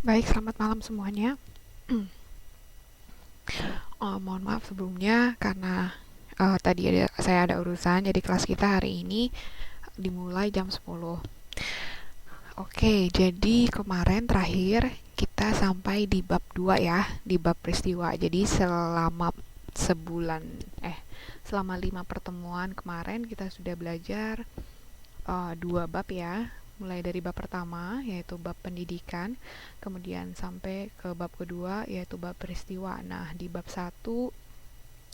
Baik, selamat malam semuanya. Mohon maaf sebelumnya karena tadi saya ada urusan, jadi kelas kita hari ini dimulai jam 10. Oke, jadi kemarin terakhir kita sampai di bab 2 ya, di bab peristiwa. Jadi sebulan, selama 5 pertemuan kemarin kita sudah belajar dua bab ya, mulai dari bab pertama yaitu bab pendidikan, kemudian sampai ke bab kedua yaitu bab peristiwa. Nah, di bab satu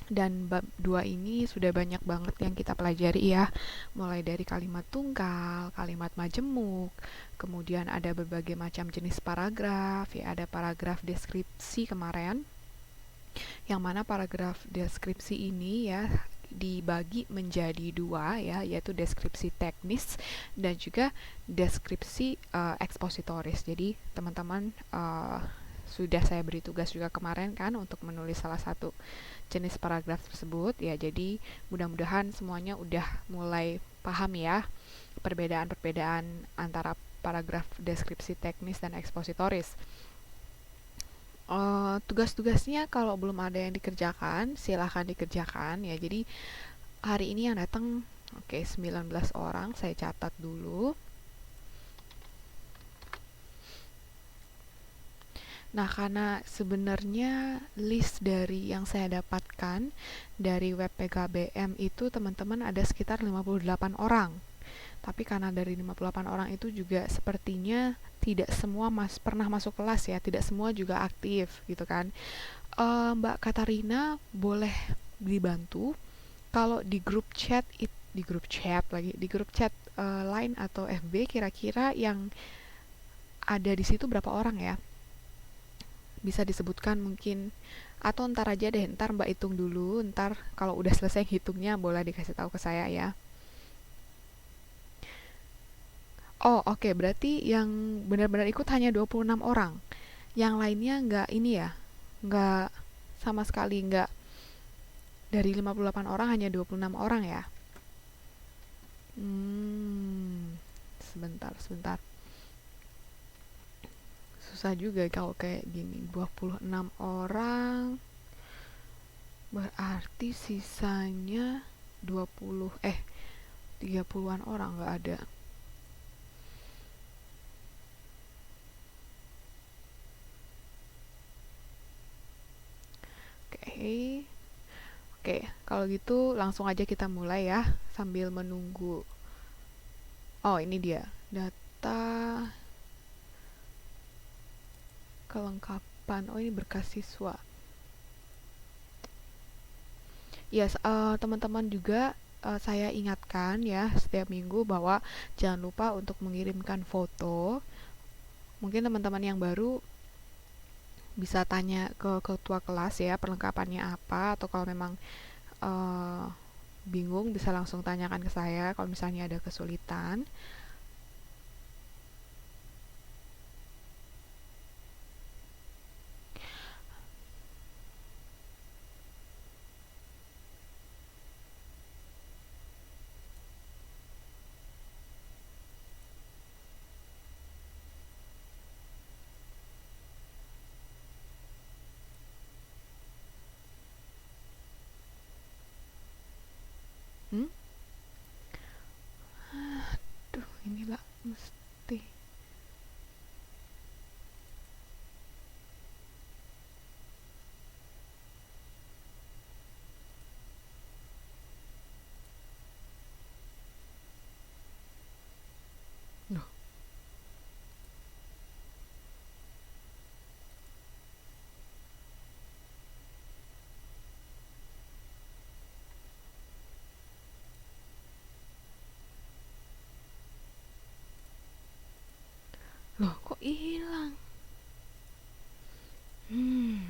dan bab 2 ini sudah banyak banget yang kita pelajari ya, mulai dari kalimat tunggal, kalimat majemuk, kemudian ada berbagai macam jenis paragraf ya, ada paragraf deskripsi kemarin, yang mana paragraf deskripsi ini ya dibagi menjadi dua ya, yaitu deskripsi teknis dan juga deskripsi ekspositoris. Jadi teman-teman sudah saya beri tugas juga kemarin kan untuk menulis salah satu jenis paragraf tersebut ya. Jadi mudah-mudahan semuanya udah mulai paham ya perbedaan-perbedaan antara paragraf deskripsi teknis dan ekspositoris. Tugas-tugasnya kalau belum ada yang dikerjakan, silahkan dikerjakan ya. Jadi hari ini yang datang, oke, 19 orang, saya catat dulu. Nah, karena sebenarnya list dari yang saya dapatkan dari web PKBM itu teman-teman ada sekitar 58 orang. Tapi karena dari 58 orang itu juga sepertinya tidak semua pernah masuk kelas ya, tidak semua juga aktif gitu kan. Mbak Katarina boleh dibantu kalau di grup chat di grup chat Line atau FB kira-kira yang ada di situ berapa orang ya? Bisa disebutkan mungkin, atau ntar aja deh, ntar Mbak hitung dulu, ntar kalau udah selesai hitungnya boleh dikasih tahu ke saya ya. Oh, oke, berarti yang benar-benar ikut hanya 26 orang. Yang lainnya nggak ini ya, nggak sama sekali, nggak, dari 58 orang hanya 26 orang ya. Sebentar. Susah juga kalau kayak gini, 26 orang, berarti sisanya 30-an orang nggak ada. Oke. Oke, kalau gitu langsung aja kita mulai ya, sambil menunggu. Oh, ini dia. Data kelengkapan. Oh, ini berkas siswa. Yes, teman-teman juga saya ingatkan ya setiap minggu bahwa jangan lupa untuk mengirimkan foto. Mungkin teman-teman yang baru bisa tanya ke ketua kelas ya perlengkapannya apa, atau kalau memang uh, bingung bisa langsung tanyakan ke saya kalau misalnya ada kesulitan. Hmm? Aduh, inilah mesti. Loh, loh kok hilang? Hmm.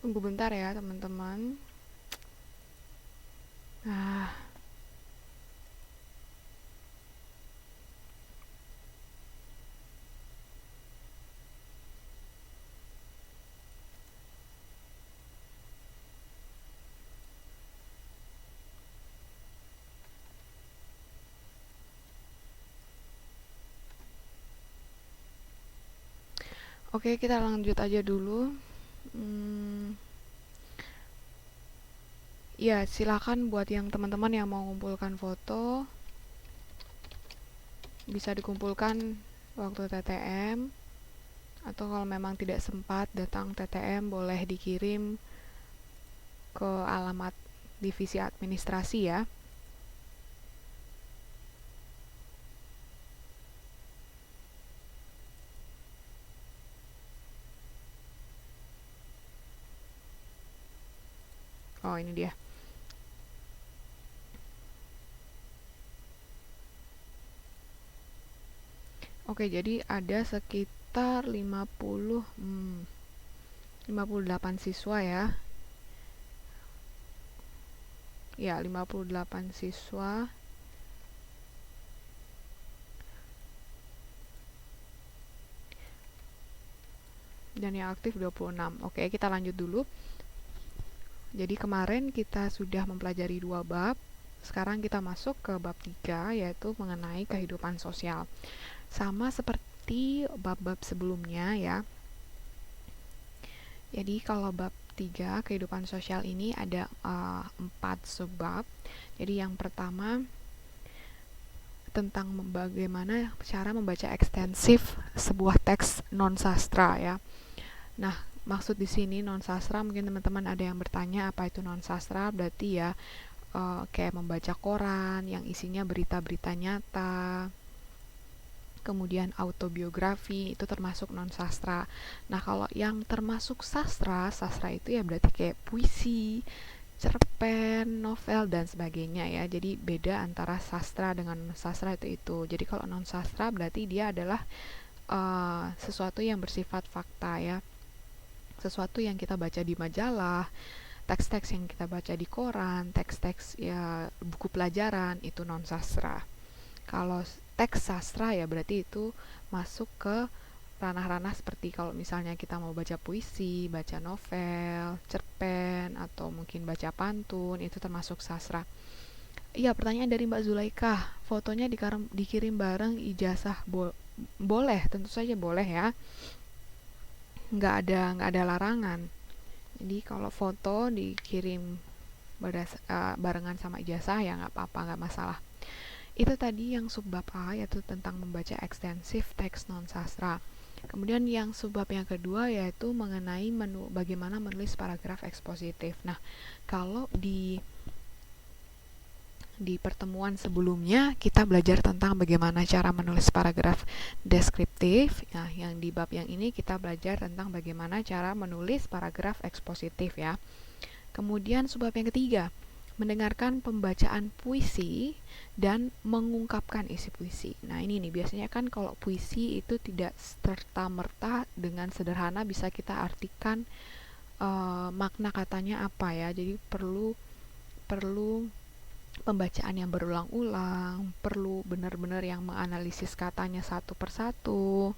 Tunggu bentar ya teman-teman. Nah, oke, kita lanjut aja dulu. Ya, silakan buat yang teman-teman yang mau mengumpulkan foto, bisa dikumpulkan waktu TTM, atau kalau memang tidak sempat datang TTM, boleh dikirim ke alamat divisi administrasi ya. Oh, ini dia. Oke, jadi ada sekitar 58 siswa ya. Ya, 58 siswa. Dan yang aktif 26. Oke, kita lanjut dulu. Jadi kemarin kita sudah mempelajari 2 bab. Sekarang kita masuk ke bab 3, yaitu mengenai kehidupan sosial. Sama seperti bab-bab sebelumnya ya. Jadi kalau bab 3 kehidupan sosial ini ada 4 subbab. Jadi yang pertama tentang bagaimana cara membaca ekstensif sebuah teks non sastra ya. Nah, maksud di sini non sastra, mungkin teman-teman ada yang bertanya apa itu non sastra. Berarti ya kayak membaca koran yang isinya berita-berita nyata, kemudian autobiografi, itu termasuk non sastra. Nah, kalau yang termasuk sastra itu ya berarti kayak puisi, cerpen, novel dan sebagainya ya. Jadi beda antara sastra dengan sastra itu. Jadi kalau non sastra berarti dia adalah sesuatu yang bersifat fakta ya. Sesuatu yang kita baca di majalah, teks-teks yang kita baca di koran, teks-teks ya buku pelajaran, itu non sastra. Kalau teks sastra ya berarti itu masuk ke ranah-ranah seperti kalau misalnya kita mau baca puisi, baca novel, cerpen, atau mungkin baca pantun, itu termasuk sastra. Iya, pertanyaan dari Mbak Zulaika, fotonya dikirim bareng ijazah boleh, tentu saja boleh ya. Nggak ada larangan. Jadi kalau foto dikirim barengan sama ijazah ya nggak apa-apa, nggak masalah. Itu tadi yang subbab A, yaitu tentang membaca ekstensif teks non sastra. Kemudian yang subbab yang kedua yaitu mengenai bagaimana menulis paragraf ekspositif. Nah, kalau di pertemuan sebelumnya kita belajar tentang bagaimana cara menulis paragraf deskriptif. Nah, yang di bab yang ini kita belajar tentang bagaimana cara menulis paragraf ekspositif ya. Kemudian subbab yang ketiga, mendengarkan pembacaan puisi dan mengungkapkan isi puisi. Nah, ini nih biasanya kan kalau puisi itu tidak serta-merta dengan sederhana bisa kita artikan makna katanya apa ya. Jadi perlu pembacaan yang berulang-ulang, perlu benar-benar yang menganalisis katanya satu persatu.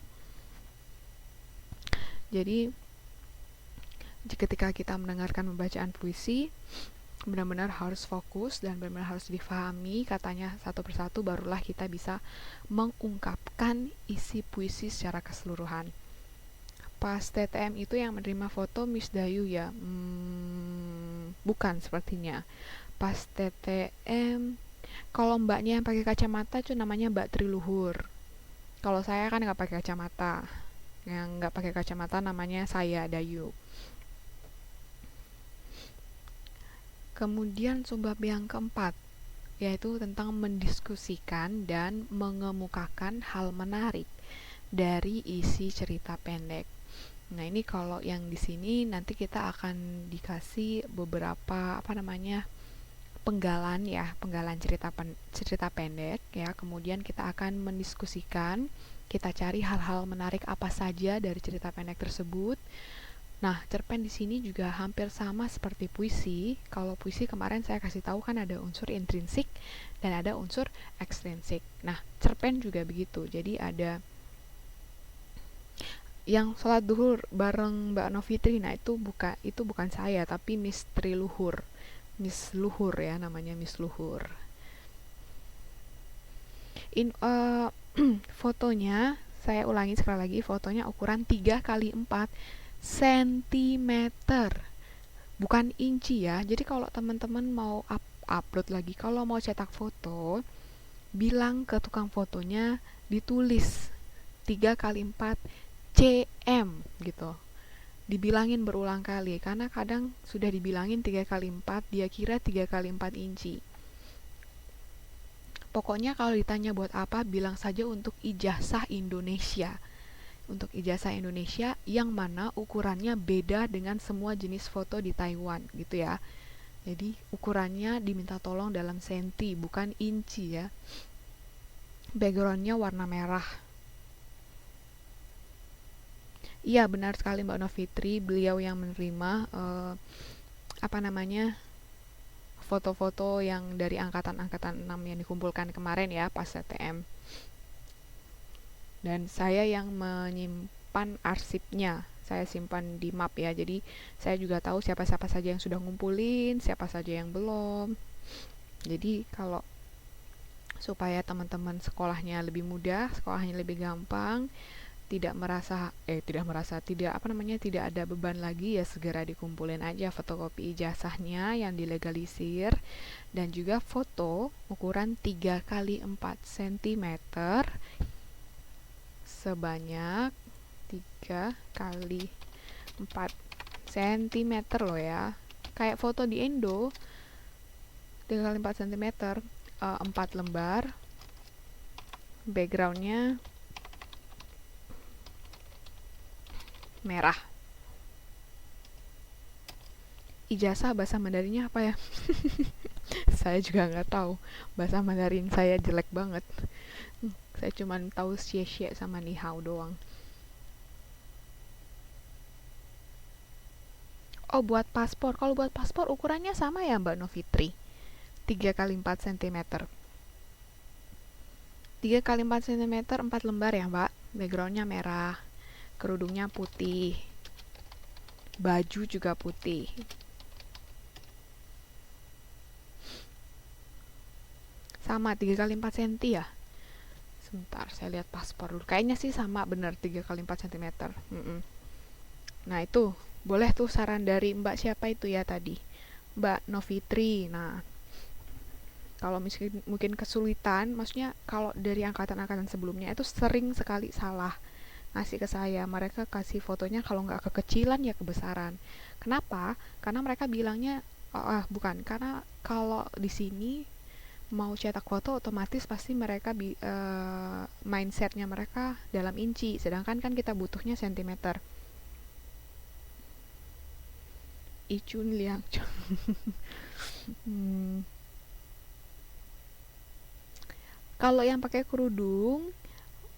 Jadi ketika kita mendengarkan pembacaan puisi, benar-benar harus fokus dan benar-benar harus difahami katanya satu persatu, barulah kita bisa mengungkapkan isi puisi secara keseluruhan. Pas TTM itu yang menerima foto Miss Dayu ya? Bukan sepertinya. Pas TTM, kalau mbaknya yang pakai kacamata itu namanya Mbak Triluhur. Kalau saya kan nggak pakai kacamata. Yang nggak pakai kacamata namanya saya Dayu. Kemudian subbab yang keempat, yaitu tentang mendiskusikan dan mengemukakan hal menarik dari isi cerita pendek. Nah, ini kalau yang di sini nanti kita akan dikasih beberapa penggalan cerita pendek ya. Kemudian kita akan mendiskusikan, kita cari hal-hal menarik apa saja dari cerita pendek tersebut. Nah, cerpen di sini juga hampir sama seperti puisi. Kalau puisi kemarin saya kasih tahu kan ada unsur intrinsik dan ada unsur ekstrinsik. Nah, cerpen juga begitu. Jadi ada yang sholat duhur bareng Mbak Novitri. Nah, itu bukan saya, tapi Miss Triluhur. Miss Luhur ya namanya, Miss Luhur. Fotonya saya ulangi sekali lagi, fotonya ukuran 3x4 cm, bukan inci ya. Jadi kalau teman-teman mau upload lagi, kalau mau cetak foto, bilang ke tukang fotonya ditulis 3x4 cm gitu. Dibilangin berulang kali, karena kadang sudah dibilangin 3x4, dia kira 3x4 inci. Pokoknya kalau ditanya buat apa, bilang saja untuk ijazah Indonesia. Untuk ijazah Indonesia yang mana ukurannya beda dengan semua jenis foto di Taiwan gitu ya. Jadi ukurannya diminta tolong dalam senti, bukan inci ya. Backgroundnya warna merah. Iya benar sekali Mbak Novitri, beliau yang menerima foto-foto yang dari angkatan-angkatan 6 yang dikumpulkan kemarin ya pas TTM. Dan saya yang menyimpan arsipnya, saya simpan di map ya. Jadi saya juga tahu siapa-siapa saja yang sudah ngumpulin, siapa saja yang belum. Jadi kalau supaya teman-teman sekolahnya lebih mudah, sekolahnya lebih gampang, tidak ada beban lagi, ya segera dikumpulin aja fotokopi ijazahnya yang dilegalisir dan juga foto ukuran 3x4 cm sebanyak 3x4 cm loh ya. Kayak foto di Indo 3x4 cm, 4 lembar. Backgroundnya merah. Ijazah bahasa Mandarinnya apa ya? Saya juga nggak tahu. Bahasa Mandarin saya jelek banget. Saya cuma tahu xie sama ni hao doang. Oh, buat paspor. Kalau buat paspor ukurannya sama ya Mbak Novitri. 3x4 cm. 3x4 cm 4 lembar ya Mbak. Backgroundnya merah. Kerudungnya putih. Baju juga putih. Sama 3x4 cm ya. Sebentar, saya lihat paspor dulu. Kayaknya sih sama bener 3x4 cm. Nah itu, boleh tuh saran dari Mbak siapa itu ya tadi? Mbak Novitri. Nah, kalau mungkin kesulitan, maksudnya kalau dari angkatan-angkatan sebelumnya itu sering sekali salah ngasih ke saya. Mereka kasih fotonya kalau nggak kekecilan ya kebesaran. Kenapa? Karena mereka bilangnya bukan, karena kalau di sini mau cetak foto otomatis pasti mereka mindsetnya mereka dalam inci, sedangkan kan kita butuhnya sentimeter. Icun liang. Kalau yang pakai kerudung,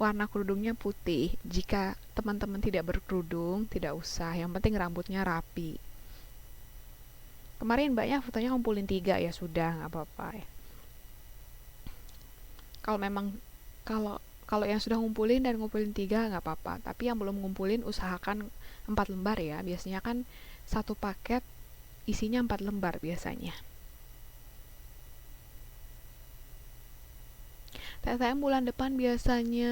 warna kerudungnya putih. Jika teman-teman tidak berkerudung, tidak usah. Yang penting rambutnya rapi. Kemarin mbaknya fotonya ngumpulin 3 ya sudah, nggak apa-apa ya. Kalau memang kalau yang sudah ngumpulin dan ngumpulin 3 nggak apa-apa. Tapi yang belum ngumpulin usahakan 4 lembar ya. Biasanya kan satu paket isinya 4 lembar biasanya. TTM bulan depan biasanya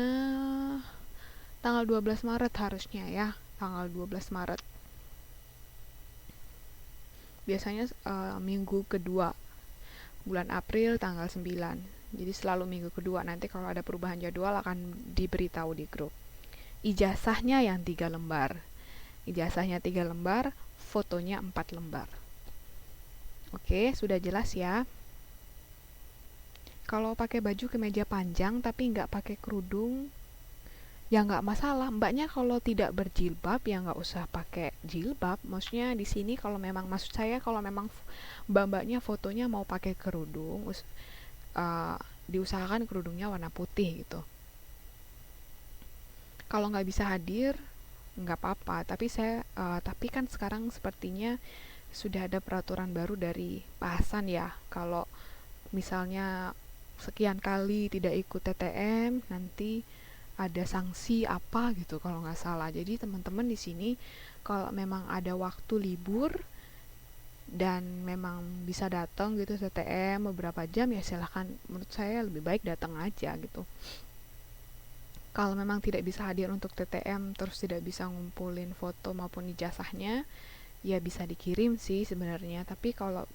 tanggal 12 Maret harusnya ya. Tanggal 12 Maret. Biasanya minggu kedua bulan April tanggal 9. Jadi selalu minggu kedua. Nanti kalau ada perubahan jadwal akan diberitahu di grup. Ijazahnya yang 3 lembar. Ijazahnya 3 lembar, fotonya 4 lembar. Oke, sudah jelas ya. Kalau pakai baju kemeja panjang tapi nggak pakai kerudung, ya nggak masalah. Mbaknya kalau tidak berjilbab ya nggak usah pakai jilbab. Maksudnya di sini kalau memang, maksud saya kalau memang mbak-mbaknya fotonya mau pakai kerudung, diusahakan kerudungnya warna putih gitu. Kalau nggak bisa hadir, nggak apa-apa. Tapi kan sekarang sepertinya sudah ada peraturan baru dari Pak Hasan ya, kalau misalnya sekian kali tidak ikut TTM nanti ada sanksi apa gitu kalau nggak salah. Jadi teman-teman di sini kalau memang ada waktu libur dan memang bisa datang gitu TTM beberapa jam, ya silahkan, menurut saya lebih baik datang aja gitu. Kalau memang tidak bisa hadir untuk TTM terus tidak bisa ngumpulin foto maupun ijazahnya, ya bisa dikirim sih sebenarnya. Tapi kalau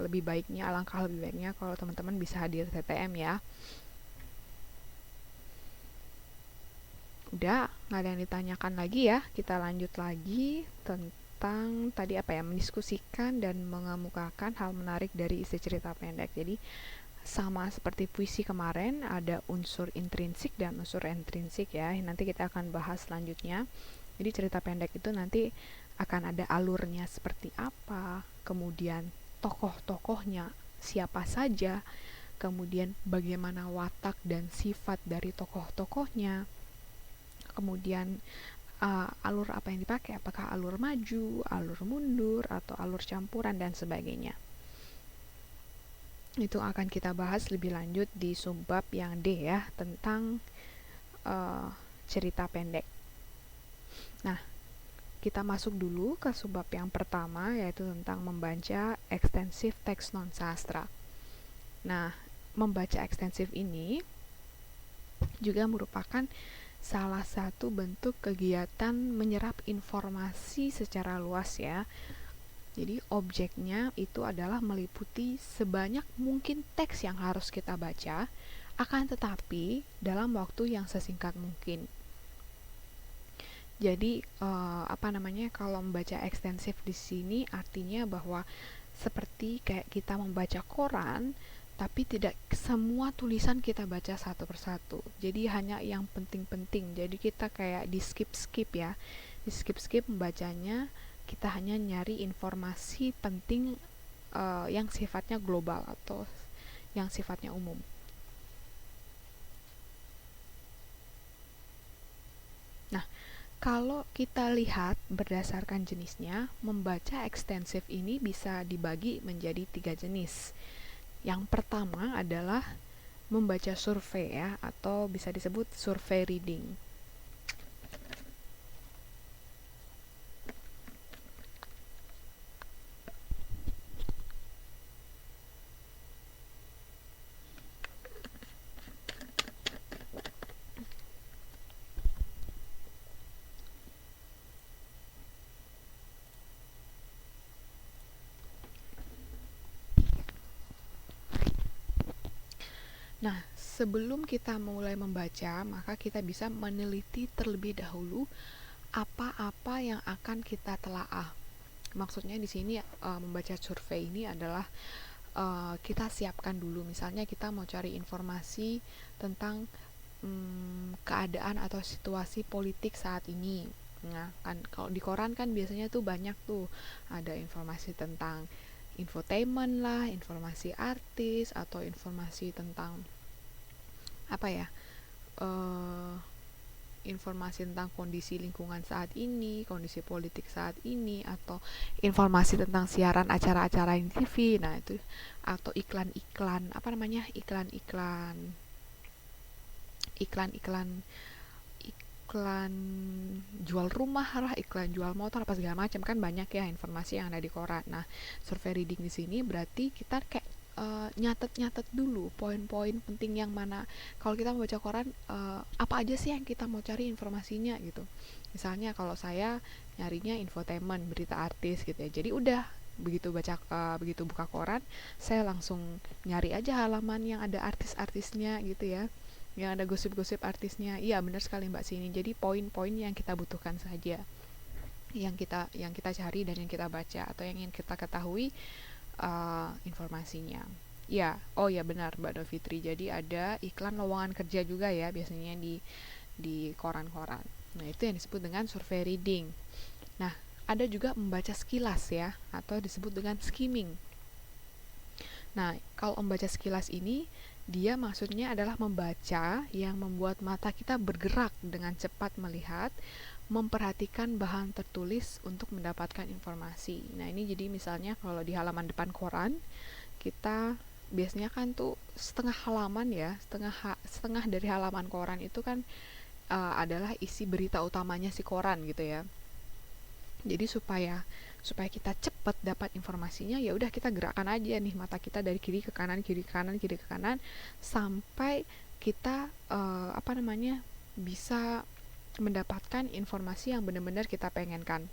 lebih baiknya, alangkah lebih baiknya kalau teman-teman bisa hadir TTM ya. Udah, nggak ada yang ditanyakan lagi ya. Kita lanjut lagi tentang tadi apa ya, mendiskusikan dan mengemukakan hal menarik dari isi cerita pendek. Jadi sama seperti puisi kemarin, ada unsur intrinsik dan unsur ekstrinsik ya. Nanti kita akan bahas selanjutnya. Jadi cerita pendek itu nanti akan ada alurnya seperti apa, kemudian tokoh-tokohnya siapa saja, kemudian bagaimana watak dan sifat dari tokoh-tokohnya, kemudian alur apa yang dipakai, apakah alur maju, alur mundur, atau alur campuran dan sebagainya. Itu akan kita bahas lebih lanjut di subbab yang D ya, tentang cerita pendek. Nah, kita masuk dulu ke subbab yang pertama, yaitu tentang membaca ekstensif teks non-sastra. Nah, membaca ekstensif ini juga merupakan salah satu bentuk kegiatan menyerap informasi secara luas ya. Jadi objeknya itu adalah meliputi sebanyak mungkin teks yang harus kita baca, akan tetapi dalam waktu yang sesingkat mungkin. Jadi kalau membaca ekstensif di sini artinya bahwa seperti kayak kita membaca koran, tapi tidak semua tulisan kita baca satu persatu. Jadi hanya yang penting-penting. Jadi kita kayak di skip-skip ya. Di skip-skip membacanya, kita hanya nyari informasi penting yang sifatnya global atau yang sifatnya umum. Nah, kalau kita lihat berdasarkan jenisnya, membaca ekstensif ini bisa dibagi menjadi 3 jenis. Yang pertama adalah membaca survei ya, atau bisa disebut survei reading. Nah, sebelum kita mulai membaca, maka kita bisa meneliti terlebih dahulu apa-apa yang akan kita telaah. Maksudnya di sini membaca survei ini adalah kita siapkan dulu. Misalnya kita mau cari informasi tentang keadaan atau situasi politik saat ini. Nah, kan kalau di koran kan biasanya tuh banyak tuh ada informasi tentang infotainment lah, informasi artis, atau informasi tentang apa ya, informasi tentang kondisi lingkungan saat ini, kondisi politik saat ini, atau informasi tentang siaran acara-acara di TV. Nah itu, atau iklan-iklan iklan jual rumah lah, iklan jual motor apa segala macam, kan banyak ya informasi yang ada di koran. Nah, survei reading di sini berarti kita kayak nyatet dulu poin-poin penting yang mana. Kalau kita membaca koran, apa aja sih yang kita mau cari informasinya gitu. Misalnya kalau saya nyarinya infotainment, berita artis gitu ya. Jadi udah begitu buka koran, saya langsung nyari aja halaman yang ada artis-artisnya gitu ya, yang ada gosip-gosip artisnya. Iya benar sekali Mbak Sini. Jadi poin-poin yang kita butuhkan saja, yang kita cari dan yang kita baca atau yang ingin kita ketahui informasinya. Ya, oh ya benar Mbak Novitri. Jadi ada iklan lowongan kerja juga ya biasanya di koran-koran. Nah, itu yang disebut dengan survei reading. Nah, ada juga membaca sekilas ya, atau disebut dengan skimming. Nah, kalau membaca sekilas ini Dia maksudnya adalah membaca yang membuat mata kita bergerak dengan cepat melihat, memperhatikan bahan tertulis untuk mendapatkan informasi. Nah, ini jadi misalnya kalau di halaman depan koran, kita biasanya kan tuh setengah halaman ya, setengah dari halaman koran itu kan adalah isi berita utamanya si koran gitu ya. Jadi supaya kita cepat dapat informasinya, ya udah kita gerakkan aja nih mata kita dari kiri ke kanan, kiri ke kanan, kiri ke kanan, sampai kita bisa mendapatkan informasi yang benar-benar kita pengenkan.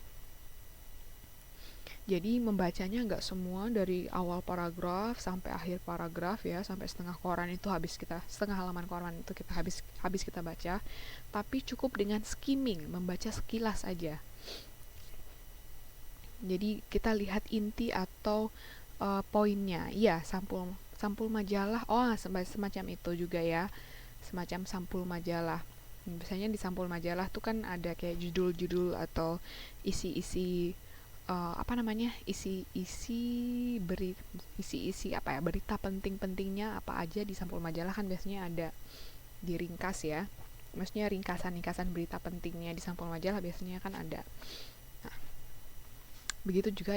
Jadi membacanya nggak semua dari awal paragraf sampai akhir paragraf ya, sampai setengah halaman koran itu kita habis kita baca, tapi cukup dengan skimming, membaca sekilas aja. Jadi kita lihat inti atau poinnya. Iya, sampul majalah. Oh, semacam itu juga ya. Semacam sampul majalah. Biasanya di sampul majalah tuh kan ada kayak judul-judul atau isi-isi berita penting-pentingnya apa aja di sampul majalah kan biasanya ada diringkas ya. Maksudnya ringkasan-ringkasan berita pentingnya di sampul majalah biasanya kan ada. Begitu juga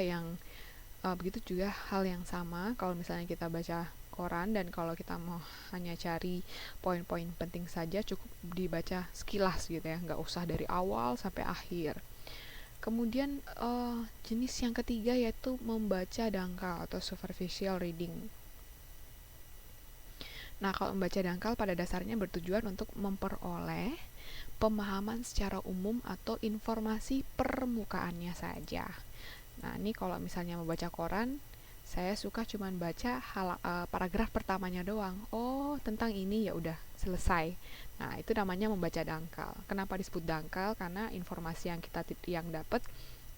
hal yang sama kalau misalnya kita baca koran, dan kalau kita mau hanya cari poin-poin penting saja, cukup dibaca sekilas gitu ya, nggak usah dari awal sampai akhir. Kemudian jenis yang ketiga yaitu membaca dangkal atau superficial reading. Nah, kalau membaca dangkal pada dasarnya bertujuan untuk memperoleh pemahaman secara umum atau informasi permukaannya saja. Nah, ini kalau misalnya membaca koran, saya suka cuman baca paragraf pertamanya doang. Oh, tentang ini, ya udah selesai. Nah, itu namanya membaca dangkal. Kenapa disebut dangkal? Karena informasi yang dapat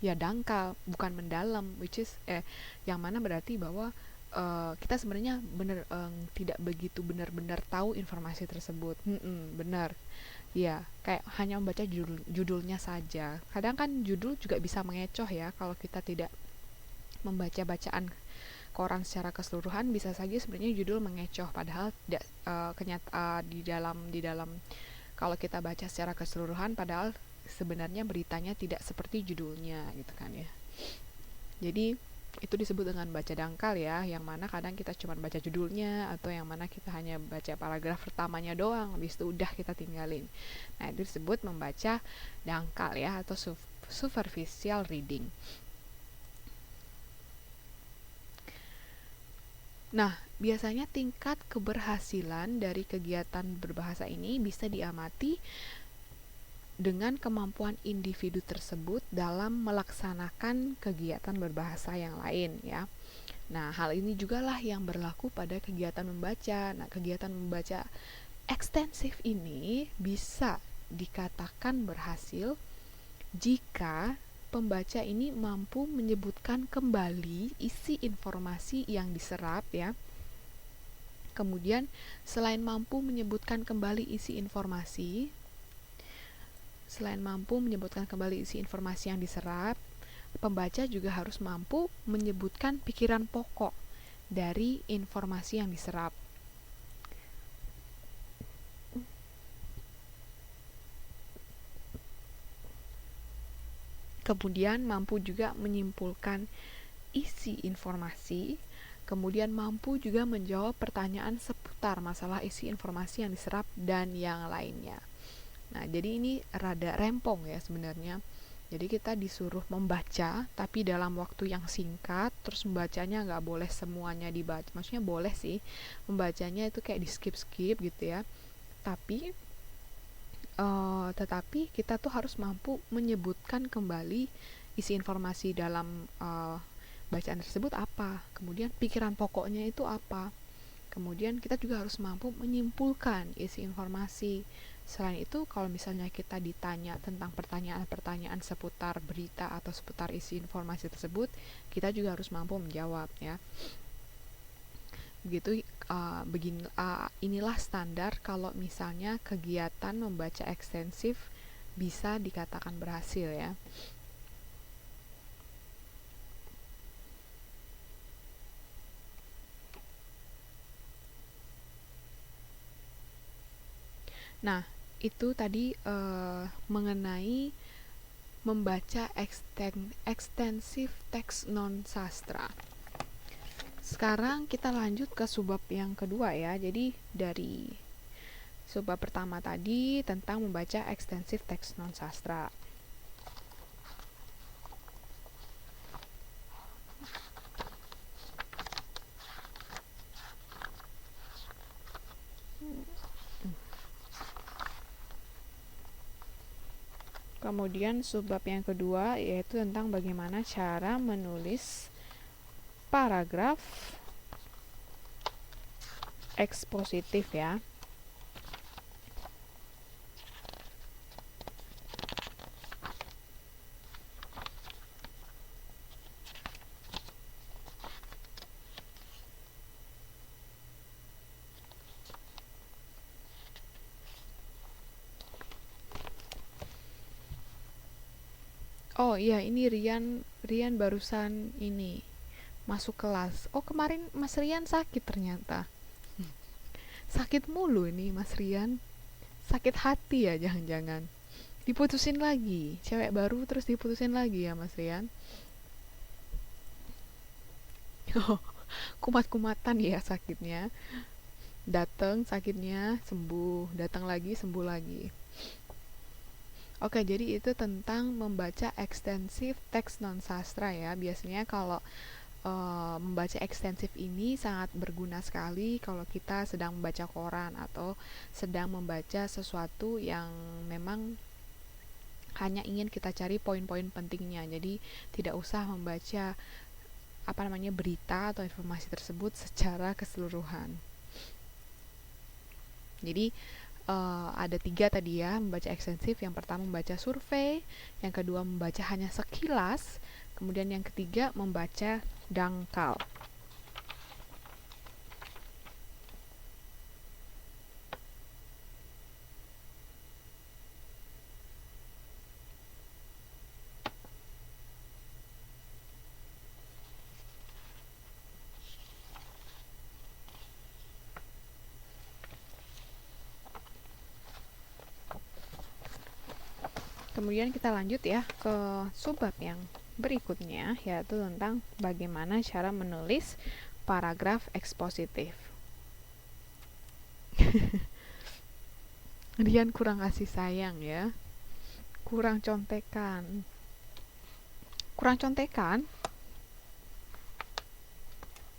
ya dangkal, bukan mendalam, yang mana berarti bahwa kita sebenarnya tidak begitu benar-benar tahu informasi tersebut. Benar. Ya, kayak hanya membaca judulnya saja. Kadang kan judul juga bisa mengecoh ya, kalau kita tidak membaca bacaan koran secara keseluruhan, bisa saja sebenarnya judul mengecoh, padahal tidak di dalam kalau kita baca secara keseluruhan, padahal sebenarnya beritanya tidak seperti judulnya gitu kan ya. Jadi itu disebut dengan baca dangkal ya, yang mana kadang kita cuma baca judulnya, atau yang mana kita hanya baca paragraf pertamanya doang, habis itu udah kita tinggalin. Nah, itu disebut membaca dangkal ya, atau superficial reading. Nah, biasanya tingkat keberhasilan dari kegiatan berbahasa ini bisa diamati dengan kemampuan individu tersebut dalam melaksanakan kegiatan berbahasa yang lain ya. Nah, hal ini juga lah yang berlaku pada kegiatan membaca. Nah, kegiatan membaca ekstensif ini bisa dikatakan berhasil jika pembaca ini mampu menyebutkan kembali isi informasi yang diserap ya. Kemudian, selain mampu menyebutkan kembali isi informasi yang diserap, pembaca juga harus mampu menyebutkan pikiran pokok dari informasi yang diserap. Kemudian mampu juga menyimpulkan isi informasi, kemudian mampu juga menjawab pertanyaan seputar masalah isi informasi yang diserap dan yang lainnya. Nah, jadi ini rada rempong ya sebenarnya. Jadi kita disuruh membaca, tapi dalam waktu yang singkat, terus membacanya nggak boleh semuanya dibaca. Maksudnya boleh sih, membacanya itu kayak di skip-skip gitu ya. Tetapi kita tuh harus mampu menyebutkan kembali isi informasi dalam bacaan tersebut apa. Kemudian pikiran pokoknya itu apa. Kemudian kita juga harus mampu menyimpulkan isi informasi. Selain itu, kalau misalnya kita ditanya tentang pertanyaan-pertanyaan seputar berita atau seputar isi informasi tersebut, kita juga harus mampu menjawab ya. Begitu, inilah standar kalau misalnya kegiatan membaca ekstensif bisa dikatakan berhasil ya. Nah, itu tadi mengenai membaca ekstensif teks non sastra. Sekarang kita lanjut ke subbab yang kedua ya. Jadi dari subbab pertama tadi tentang membaca ekstensif teks non sastra. Kemudian subbab yang kedua yaitu tentang bagaimana cara menulis paragraf ekspositif ya. Oh iya, ini Rian barusan ini masuk kelas. Oh, kemarin Mas Rian sakit ternyata. Sakit mulu ini Mas Rian. Sakit hati ya jangan-jangan. Diputusin lagi. Cewek baru terus diputusin lagi ya Mas Rian. Oh, kumat-kumatan ya sakitnya. Datang sakitnya sembuh, datang lagi sembuh lagi. Oke, jadi itu tentang membaca ekstensif teks non sastra ya. Biasanya kalau membaca ekstensif ini sangat berguna sekali kalau kita sedang membaca koran atau sedang membaca sesuatu yang memang hanya ingin kita cari poin-poin pentingnya. Jadi tidak usah membaca berita atau informasi tersebut secara keseluruhan. Jadi ada 3 tadi ya, membaca ekstensif. Yang pertama membaca survei, yang kedua membaca hanya sekilas, kemudian yang ketiga membaca dangkal. Kemudian kita lanjut ya ke subbab yang berikutnya, yaitu tentang bagaimana cara menulis paragraf ekspositif. Rian kurang kasih sayang ya, kurang contekan.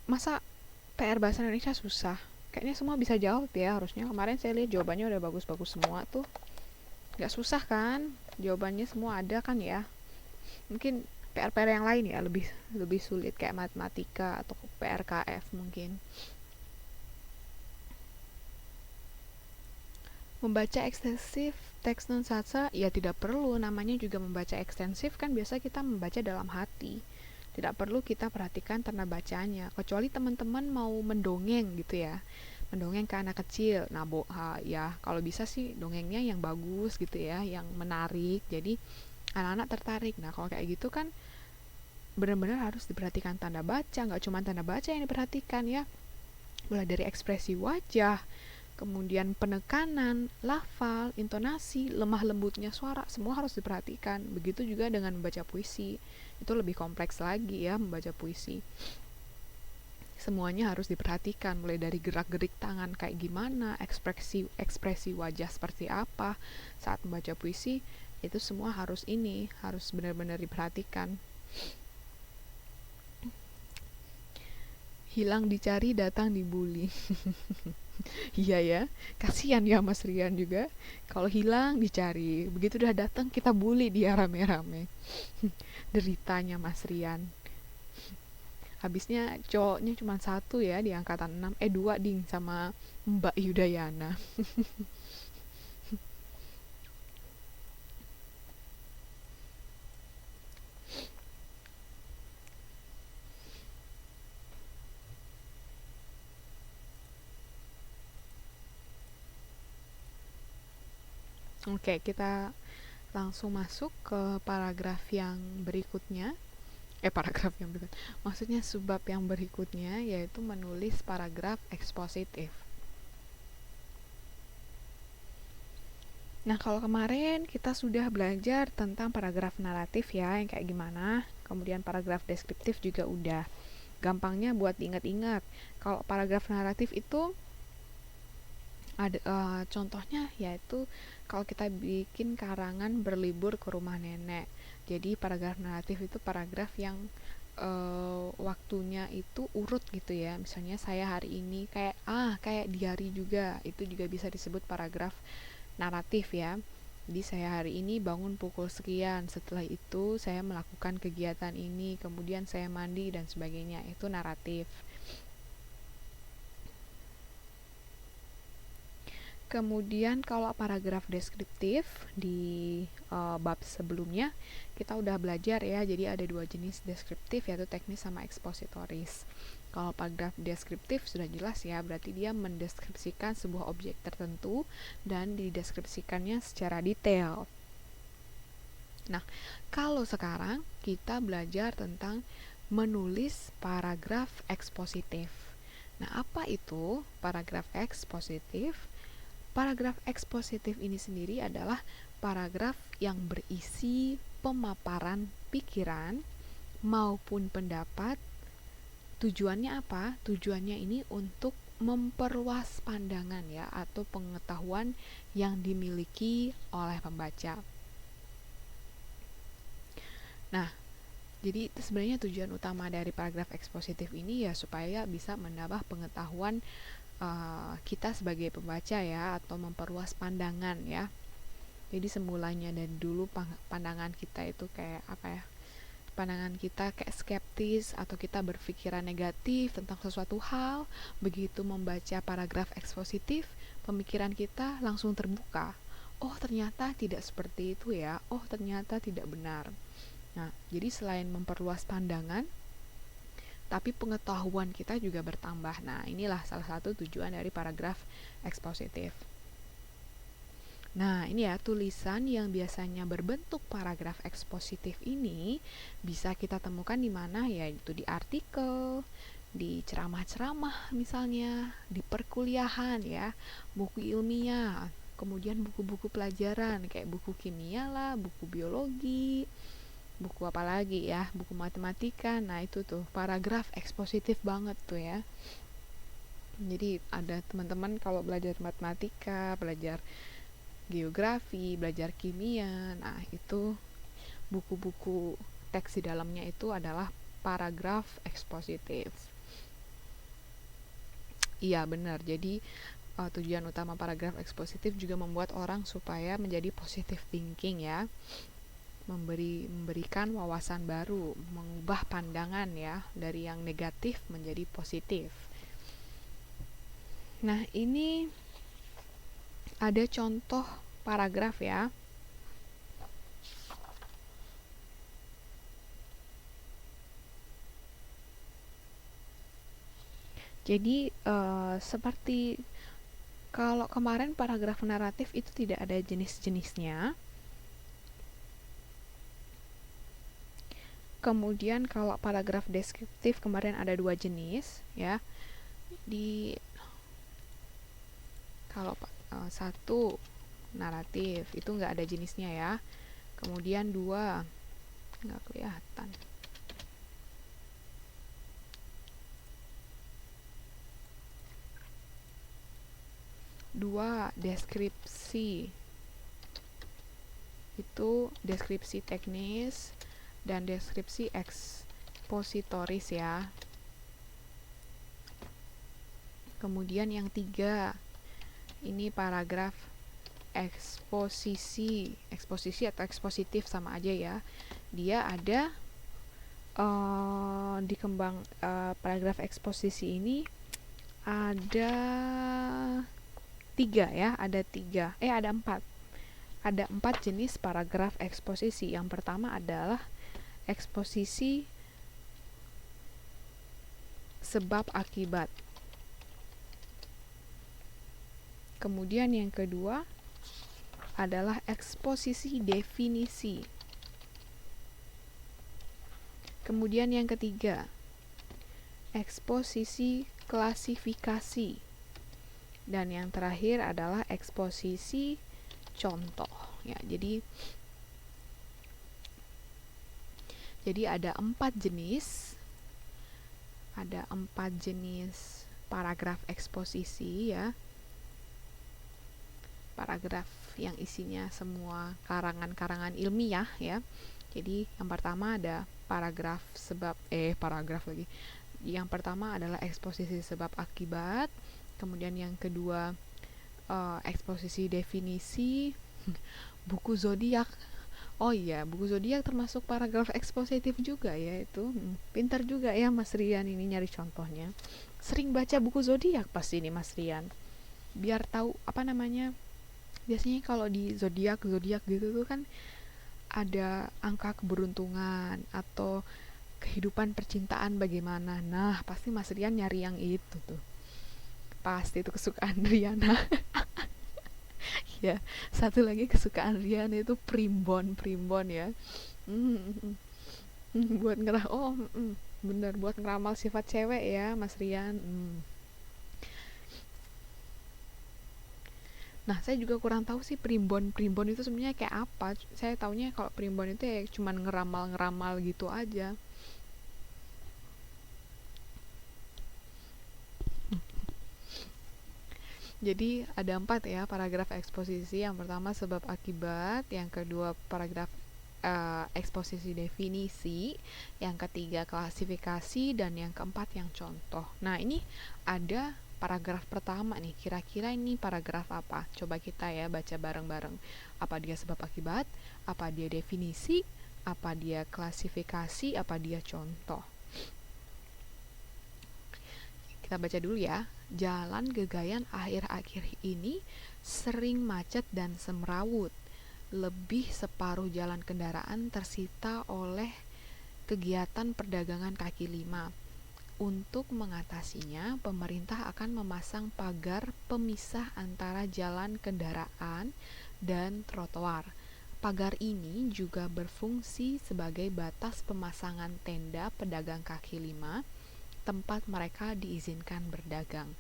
Masa PR bahasa Indonesia susah? Kayaknya semua bisa jawab ya harusnya. Kemarin saya lihat jawabannya udah bagus-bagus semua tuh. Gak susah kan? Jawabannya semua ada kan ya? Mungkin PR-PR yang lain ya lebih sulit kayak matematika atau PRKF mungkin. Membaca ekstensif teks non sastra ya tidak perlu, namanya juga membaca ekstensif kan biasa kita membaca dalam hati. Tidak perlu kita perhatikan tanda bacanya, kecuali teman-teman mau mendongeng gitu ya. Mendongeng ke anak kecil. Nah, ya kalau bisa sih dongengnya yang bagus gitu ya, yang menarik. Jadi anak-anak tertarik. Nah, kalau kayak gitu kan benar-benar harus diperhatikan tanda baca, nggak cuma tanda baca yang diperhatikan ya. Mulai dari ekspresi wajah, kemudian penekanan, lafal, intonasi, lemah lembutnya suara, semua harus diperhatikan. Begitu juga dengan membaca puisi. Itu lebih kompleks lagi ya membaca puisi. Semuanya harus diperhatikan, mulai dari gerak-gerik tangan kayak gimana, ekspresi wajah seperti apa saat membaca puisi, itu semua harus benar-benar diperhatikan. Hilang dicari, datang dibully. Iya ya, kasihan ya Mas Rian juga. Kalau hilang dicari, begitu udah datang kita bully dia rame-rame. Deritanya Mas Rian. Habisnya cowoknya cuma 1 ya di angkatan 6, 2 ding sama Mbak Yudayana. Oke, kita langsung masuk ke paragraf yang berikutnya. Maksudnya subbab yang berikutnya yaitu menulis paragraf ekspositif. Nah, kalau kemarin kita sudah belajar tentang paragraf naratif ya, yang kayak gimana. Kemudian paragraf deskriptif juga udah. Gampangnya buat diingat-ingat. Kalau paragraf naratif itu ada contohnya yaitu kalau kita bikin karangan berlibur ke rumah nenek. Jadi paragraf naratif itu paragraf yang waktunya itu urut gitu ya. Misalnya saya hari ini kayak diary juga. Itu juga bisa disebut paragraf naratif ya. Jadi saya hari ini bangun pukul sekian, setelah itu saya melakukan kegiatan ini, kemudian saya mandi dan sebagainya. Itu naratif. Kemudian kalau paragraf deskriptif di bab sebelumnya kita udah belajar ya, jadi ada 2 jenis deskriptif yaitu teknis sama ekspositoris. Kalau paragraf deskriptif sudah jelas ya, berarti dia mendeskripsikan sebuah objek tertentu dan dideskripsikannya secara detail. Nah, kalau sekarang kita belajar tentang menulis paragraf ekspositif. Nah, apa itu paragraf ekspositif? Paragraf ekspositif ini sendiri adalah paragraf yang berisi pemaparan pikiran maupun pendapat. Tujuannya apa? Tujuannya ini untuk memperluas pandangan ya, atau pengetahuan yang dimiliki oleh pembaca. Nah, jadi sebenarnya tujuan utama dari paragraf ekspositif ini ya supaya bisa menambah pengetahuan kita sebagai pembaca ya, atau memperluas pandangan ya. Jadi semulanya dari dulu pandangan kita itu kayak apa ya, pandangan kita kayak skeptis atau kita berpikiran negatif tentang sesuatu hal. Begitu membaca paragraf ekspositif, pemikiran kita langsung terbuka. Oh, ternyata tidak seperti itu ya. Oh, ternyata tidak benar. Nah, jadi selain memperluas pandangan, tapi pengetahuan kita juga bertambah. Nah, inilah salah satu tujuan dari paragraf ekspositif. Nah, ini ya tulisan yang biasanya berbentuk paragraf ekspositif ini bisa kita temukan di mana, yaitu di artikel, di ceramah-ceramah misalnya, di perkuliahan ya, buku ilmiah, kemudian buku-buku pelajaran kayak buku kimia lah, buku biologi, buku apa lagi ya, buku matematika. Nah, itu tuh paragraf ekspositif banget tuh ya. Jadi ada teman-teman kalau belajar matematika, belajar geografi, belajar kimia, nah itu buku-buku teks di dalamnya itu adalah paragraf ekspositif. Iya benar, jadi tujuan utama paragraf ekspositif juga membuat orang supaya menjadi positive thinking ya, memberikan wawasan baru, mengubah pandangan ya dari yang negatif menjadi positif. Nah, ini ada contoh paragraf ya. Jadi seperti kalau kemarin paragraf naratif itu tidak ada jenis-jenisnya. Kemudian kalau paragraf deskriptif kemarin ada 2 jenis ya. Kalau 1 naratif itu nggak ada jenisnya ya. Kemudian 2 nggak kelihatan. 2 deskripsi. Itu deskripsi teknis dan deskripsi ekspositoris ya. Kemudian yang 3 ini paragraf eksposisi atau ekspositif sama aja ya. Dia ada paragraf eksposisi ini ada 3 ya, ada 4. Ada 4 jenis paragraf eksposisi. Yang pertama adalah eksposisi sebab akibat. Kemudian yang kedua adalah eksposisi definisi. Kemudian yang ketiga, eksposisi klasifikasi. Dan yang terakhir adalah eksposisi contoh ya. Jadi ada 4 jenis paragraf eksposisi ya. Paragraf yang isinya semua karangan-karangan ilmiah ya. Jadi yang pertama ada paragraf lagi. Yang pertama adalah eksposisi sebab akibat. Kemudian yang kedua eksposisi definisi. Buku zodiak. Oh iya, buku zodiak termasuk paragraf ekspositif juga ya itu. Pintar juga ya Mas Rian ini nyari contohnya. Sering baca buku zodiak pasti nih Mas Rian. Biar tahu apa namanya. Biasanya kalau di zodiak gitu tuh kan ada angka keberuntungan atau kehidupan percintaan bagaimana. Nah, pasti Mas Rian nyari yang itu tuh. Pasti itu kesukaan Riana. Ya, satu lagi kesukaan Rian itu primbon ya. Buat bener buat ngeramal sifat cewek ya Mas Rian. Nah, saya juga kurang tahu sih primbon itu sebenarnya kayak apa. Saya taunya kalau primbon itu ya cuman ngeramal gitu aja. Jadi ada 4 ya paragraf eksposisi. Yang pertama sebab akibat, yang kedua paragraf eksposisi definisi, yang ketiga klasifikasi, dan yang keempat yang contoh. Nah, ini ada paragraf pertama nih. Kira-kira ini paragraf apa? Coba kita ya baca bareng-bareng. Apa dia sebab akibat? Apa dia definisi? Apa dia klasifikasi? Apa dia contoh? Kita baca dulu ya. Jalan Gegayan akhir-akhir ini sering macet dan semrawut. Lebih separuh jalan kendaraan tersita oleh kegiatan perdagangan kaki lima. Untuk mengatasinya, pemerintah akan memasang pagar pemisah antara jalan kendaraan dan trotoar. Pagar ini juga berfungsi sebagai batas pemasangan tenda pedagang kaki lima, tempat mereka diizinkan berdagang.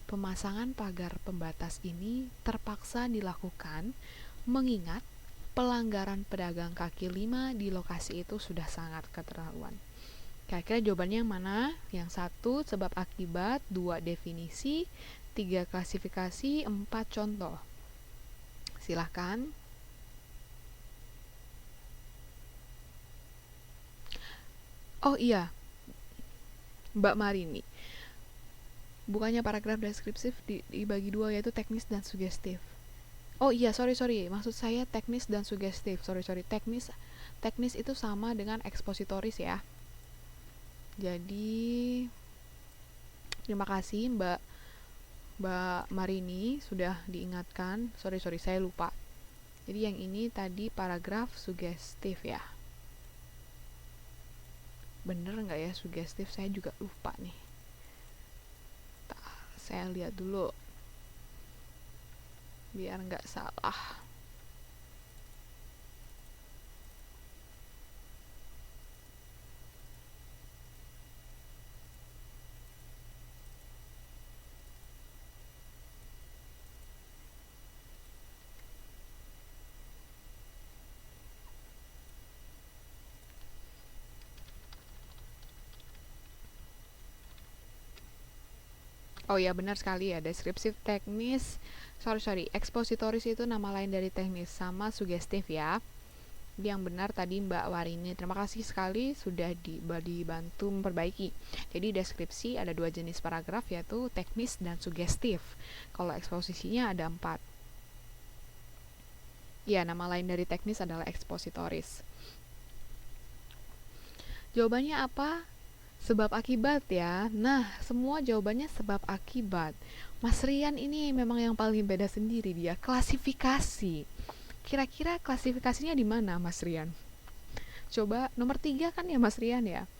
Pemasangan pagar pembatas ini terpaksa dilakukan mengingat pelanggaran pedagang kaki lima di lokasi itu sudah sangat keterlaluan. Kira-kira jawabannya yang mana? Yang 1 sebab akibat, 2 definisi, 3 klasifikasi, 4 contoh. Silahkan. Oh iya, Mbak Marini, bukannya paragraf deskriptif dibagi 2 yaitu teknis dan sugestif. Oh iya, sorry, maksud saya teknis dan sugestif. Sorry, teknis itu sama dengan ekspositoris ya. Jadi terima kasih Mbak Marini sudah diingatkan. Sorry, saya lupa. Jadi yang ini tadi paragraf sugestif ya. Bener nggak ya sugestif? Saya juga lupa nih. Saya lihat dulu biar nggak salah. Oh ya, benar sekali ya, deskriptif teknis. Sorry, ekspositoris itu nama lain dari teknis, sama sugestif ya. Yang benar tadi Mbak Warini. Terima kasih sekali sudah dibantu memperbaiki. Jadi deskripsi ada 2 jenis paragraf yaitu teknis dan sugestif. Kalau eksposisinya ada 4. Ya, nama lain dari teknis adalah ekspositoris. Jawabannya apa? Sebab akibat ya. Nah, semua jawabannya sebab akibat. Mas Rian ini memang yang paling beda sendiri dia. Klasifikasi. Kira-kira klasifikasinya di mana Mas Rian? Coba nomor 3 kan ya Mas Rian ya.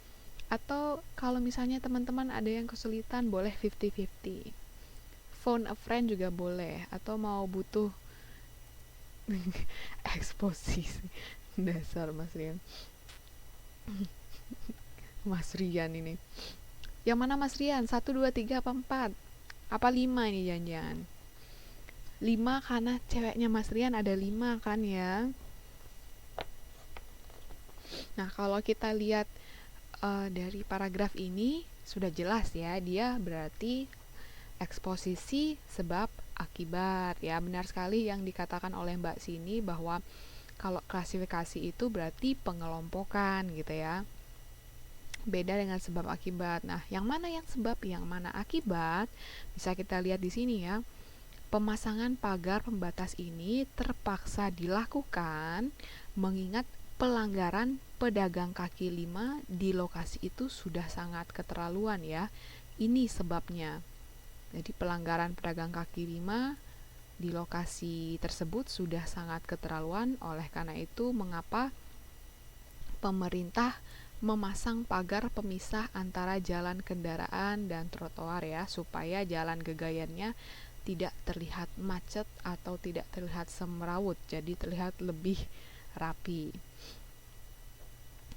Atau kalau misalnya teman-teman ada yang kesulitan boleh 50-50. Phone a friend juga boleh. Atau mau butuh eksposisi. Dasar Mas Rian. Mas Rian ini. Yang mana Mas Rian? 1, 2, 3 apa 4? Apa 5 ini jangan-jangan? 5 karena ceweknya Mas Rian ada 5 kan ya. Nah, kalau kita lihat dari paragraf ini sudah jelas ya, dia berarti eksposisi sebab akibat ya. Benar sekali yang dikatakan oleh Mbak Sini bahwa kalau klasifikasi itu berarti pengelompokan gitu ya. Beda dengan sebab akibat. Nah, yang mana yang sebab, yang mana akibat? Bisa kita lihat di sini ya. Pemasangan pagar pembatas ini terpaksa dilakukan mengingat pelanggaran pedagang kaki 5 di lokasi itu sudah sangat keterlaluan ya. Ini sebabnya. Jadi pelanggaran pedagang kaki 5 di lokasi tersebut sudah sangat keterlaluan. Oleh karena itu, mengapa pemerintah memasang pagar pemisah antara jalan kendaraan dan trotoar ya, supaya jalan gegayannya tidak terlihat macet atau tidak terlihat semrawut, jadi terlihat lebih rapi.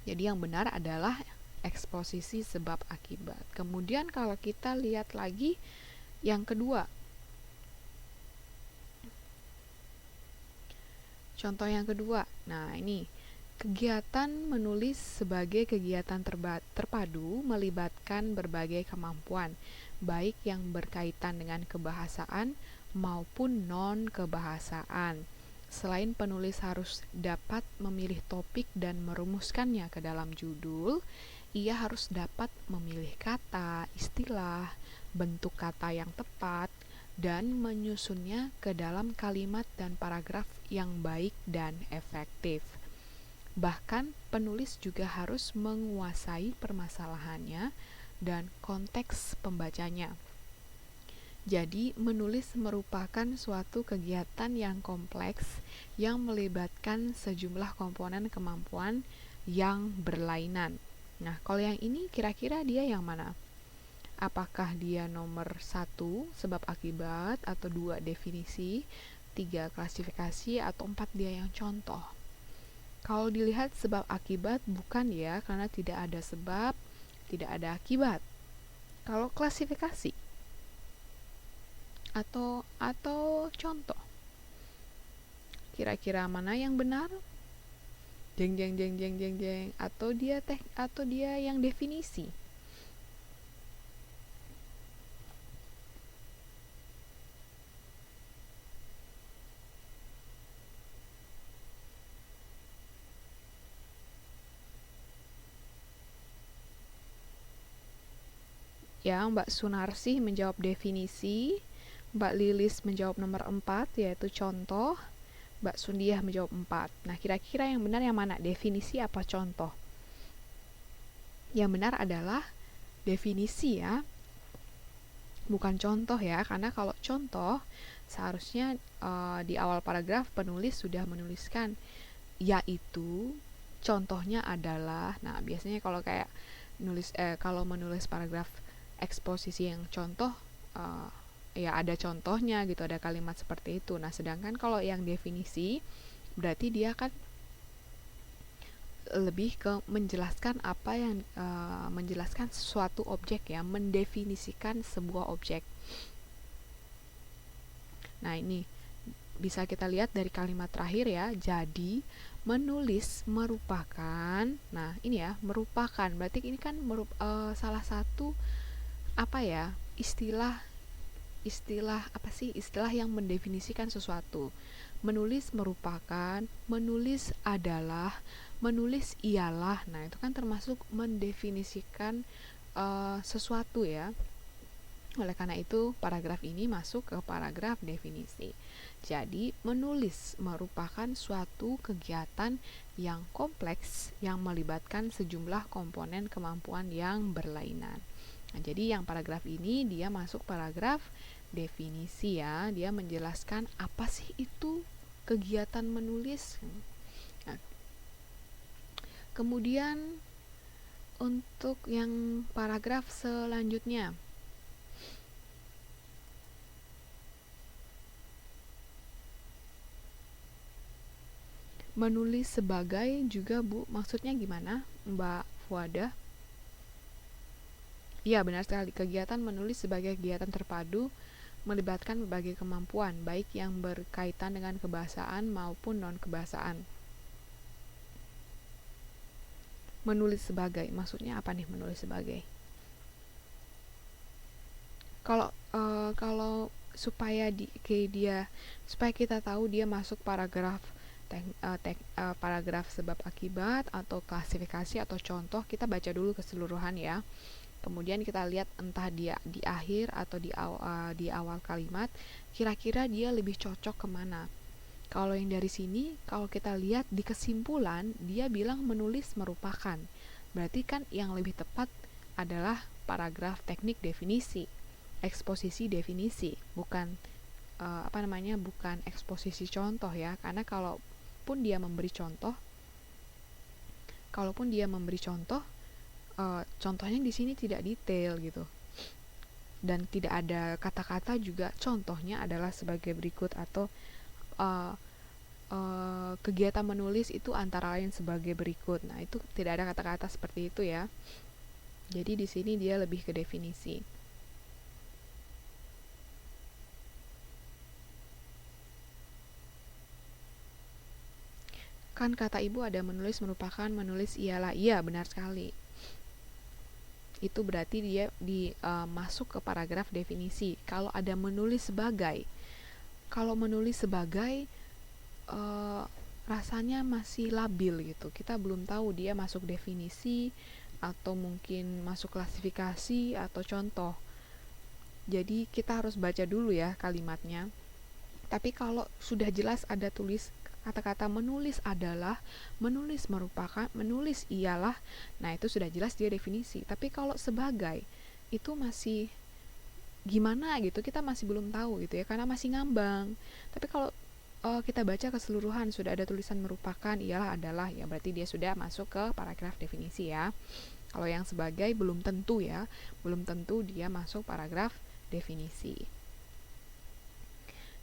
Jadi yang benar adalah eksposisi sebab akibat. Kemudian kalau kita lihat lagi yang kedua, contoh yang kedua. Nah, ini kegiatan menulis sebagai kegiatan terpadu melibatkan berbagai kemampuan, baik yang berkaitan dengan kebahasaan maupun non-kebahasaan. Selain penulis harus dapat memilih topik dan merumuskannya ke dalam judul, ia harus dapat memilih kata, istilah, bentuk kata yang tepat, dan menyusunnya ke dalam kalimat dan paragraf yang baik dan efektif. Bahkan, penulis juga harus menguasai permasalahannya dan konteks pembacanya. Jadi, menulis merupakan suatu kegiatan yang kompleks yang melibatkan sejumlah komponen kemampuan yang berlainan. Nah, kalau yang ini kira-kira dia yang mana? Apakah dia nomor 1 sebab akibat, atau 2 definisi, 3 klasifikasi, atau 4 dia yang contoh? Kalau dilihat sebab akibat bukan ya, karena tidak ada sebab, tidak ada akibat. Kalau klasifikasi atau contoh, kira-kira mana yang benar? Jeng jeng jeng jeng jeng jeng, atau dia yang definisi? Ya, Mbak Sunarsih menjawab definisi, Mbak Lilis menjawab nomor 4 yaitu contoh, Mbak Sundiah menjawab 4. Nah, kira-kira yang benar yang mana? Definisi apa contoh? Yang benar adalah definisi ya, bukan contoh ya, karena kalau contoh seharusnya di awal paragraf penulis sudah menuliskan yaitu contohnya adalah. Nah, biasanya kalau kayak kalau menulis paragraf eksposisi yang contoh, ya ada contohnya gitu, ada kalimat seperti itu. Nah, sedangkan kalau yang definisi berarti dia kan lebih ke menjelaskan apa yang menjelaskan suatu objek ya, mendefinisikan sebuah objek. Nah, ini bisa kita lihat dari kalimat terakhir ya. Jadi, menulis merupakan, nah ini ya, merupakan, berarti ini kan salah satu apa ya, istilah apa sih, istilah yang mendefinisikan sesuatu. Menulis merupakan, menulis adalah, menulis ialah. Nah, itu kan termasuk mendefinisikan sesuatu ya. Oleh karena itu, paragraf ini masuk ke paragraf definisi. Jadi, menulis merupakan suatu kegiatan yang kompleks yang melibatkan sejumlah komponen kemampuan yang berlainan. Nah, jadi yang paragraf ini dia masuk paragraf definisi ya. Dia menjelaskan apa sih itu kegiatan menulis. Nah, kemudian untuk yang paragraf selanjutnya, menulis sebagai juga Bu, maksudnya gimana Mbak Fuada? Iya, benar sekali. Kegiatan menulis sebagai kegiatan terpadu melibatkan berbagai kemampuan, baik yang berkaitan dengan kebahasaan maupun non-kebahasaan. Menulis sebagai, maksudnya apa nih menulis sebagai? Kalau supaya supaya kita tahu dia masuk paragraf sebab akibat atau klasifikasi atau contoh, kita baca dulu keseluruhan ya. Kemudian kita lihat entah dia di akhir atau di awal kalimat, kira-kira dia lebih cocok kemana. Kalau yang dari sini, kalau kita lihat di kesimpulan, dia bilang menulis merupakan. Berarti kan yang lebih tepat adalah paragraf teknik definisi, eksposisi definisi, bukan bukan eksposisi contoh ya. Karena kalaupun dia memberi contoh, contohnya di sini tidak detail gitu. Dan tidak ada kata-kata juga, contohnya adalah sebagai berikut atau kegiatan menulis itu antara lain sebagai berikut. Nah, itu tidak ada kata-kata seperti itu ya. Jadi di sini dia lebih ke definisi. Kan kata ibu ada menulis merupakan, menulis ialah. Iya, benar sekali. Itu berarti dia masuk ke paragraf definisi. Kalau ada menulis sebagai, rasanya masih labil gitu. Kita belum tahu dia masuk definisi atau mungkin masuk klasifikasi atau contoh. Jadi kita harus baca dulu ya kalimatnya. Tapi kalau sudah jelas ada tulis kata-kata menulis adalah, menulis merupakan, menulis ialah, nah itu sudah jelas dia definisi. Tapi kalau sebagai, itu masih gimana gitu, kita masih belum tahu gitu ya, karena masih ngambang. Tapi kalau kita baca keseluruhan sudah ada tulisan merupakan, ialah, adalah, ya berarti dia sudah masuk ke paragraf definisi ya. Kalau yang sebagai belum tentu ya, belum tentu dia masuk paragraf definisi.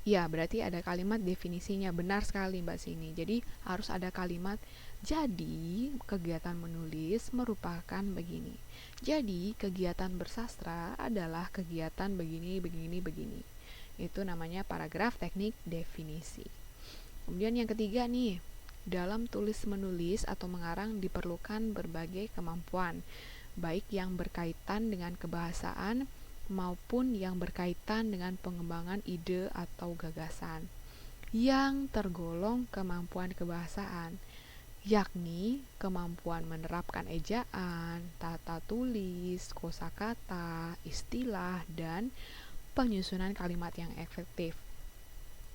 Ya, berarti ada kalimat definisinya, benar sekali Mbak Sini. Jadi harus ada kalimat, jadi kegiatan menulis merupakan begini. Jadi kegiatan bersastra adalah kegiatan begini, begini, begini. Itu namanya paragraf teknik definisi. Kemudian yang ketiga nih, dalam tulis menulis atau mengarang diperlukan berbagai kemampuan, baik yang berkaitan dengan kebahasaan maupun yang berkaitan dengan pengembangan ide atau gagasan. Yang tergolong kemampuan kebahasaan, yakni kemampuan menerapkan ejaan, tata tulis, kosakata, istilah, dan penyusunan kalimat yang efektif.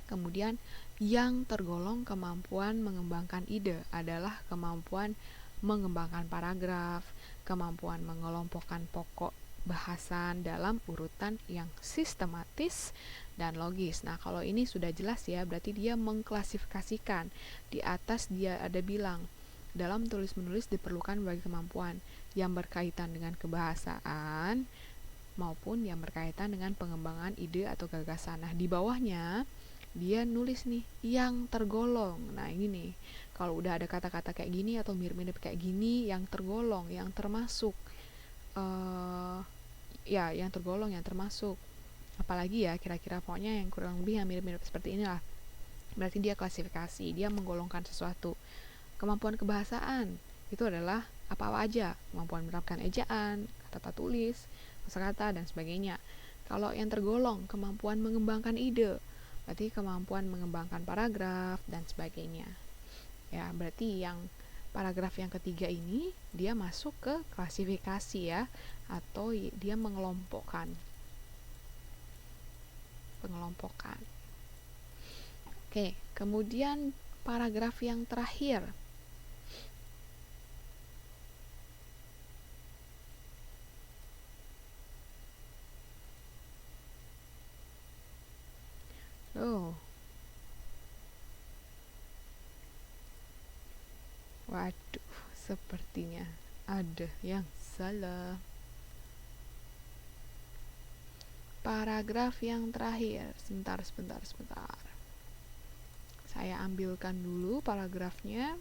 Kemudian yang tergolong kemampuan mengembangkan ide adalah kemampuan mengembangkan paragraf, kemampuan mengelompokkan pokok bahasan dalam urutan yang sistematis dan logis. Nah, kalau ini sudah jelas ya, berarti dia mengklasifikasikan. Di atas dia ada bilang, dalam tulis-menulis diperlukan berbagai kemampuan yang berkaitan dengan kebahasaan maupun yang berkaitan dengan pengembangan ide atau gagasan. Nah, di bawahnya dia nulis nih, yang tergolong. Nah, ini nih, kalau udah ada kata-kata kayak gini atau mirip-mirip kayak gini, yang tergolong, yang termasuk, yang tergolong, yang termasuk. Apalagi ya, kira-kira pokoknya yang kurang lebih yang mirip-mirip seperti inilah. Berarti dia klasifikasi, dia menggolongkan sesuatu. Kemampuan kebahasaan, itu adalah apa-apa aja, kemampuan menerapkan ejaan, kata tulis, kosakata, dan sebagainya. Kalau yang tergolong, kemampuan mengembangkan ide, berarti kemampuan mengembangkan paragraf, dan sebagainya. Ya, berarti yang paragraf yang ketiga ini, dia masuk ke klasifikasi ya, atau dia mengelompokkan. Oke, kemudian paragraf yang terakhir. Waduh, sepertinya ada yang salah. Paragraf yang terakhir. Sebentar. Saya ambilkan dulu paragrafnya.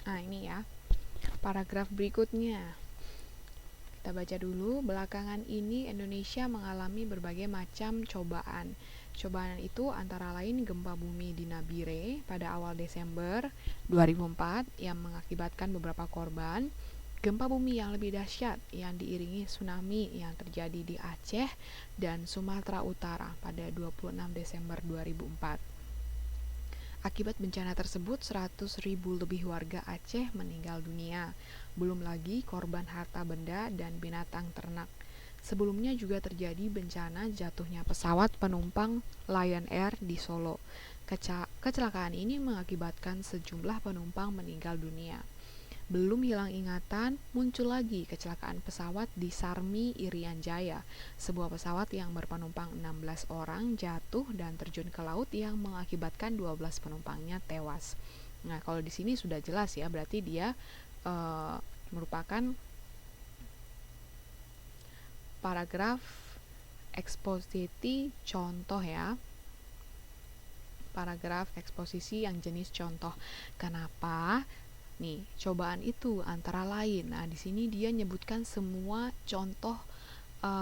Nah, ini ya, paragraf berikutnya. Kita baca dulu, belakangan ini Indonesia mengalami berbagai macam cobaan. Cobaan itu antara lain gempa bumi di Nabire pada awal Desember 2004 yang mengakibatkan beberapa korban, gempa bumi yang lebih dahsyat yang diiringi tsunami yang terjadi di Aceh dan Sumatera Utara pada 26 Desember 2004. Akibat bencana tersebut, 100.000 lebih warga Aceh meninggal dunia. Belum lagi korban harta benda dan binatang ternak. Sebelumnya juga terjadi bencana jatuhnya pesawat penumpang Lion Air di Solo. Kecelakaan ini mengakibatkan sejumlah penumpang meninggal dunia. Belum hilang ingatan, muncul lagi kecelakaan pesawat di Sarmi, Irian Jaya. Sebuah pesawat yang berpenumpang 16 orang jatuh dan terjun ke laut yang mengakibatkan 12 penumpangnya tewas. Nah, kalau di sini sudah jelas ya, berarti dia merupakan paragraf eksposisi contoh ya. Paragraf eksposisi yang jenis contoh. Kenapa? Nih, cobaan itu antara lain. Nah, di sini dia nyebutkan semua contoh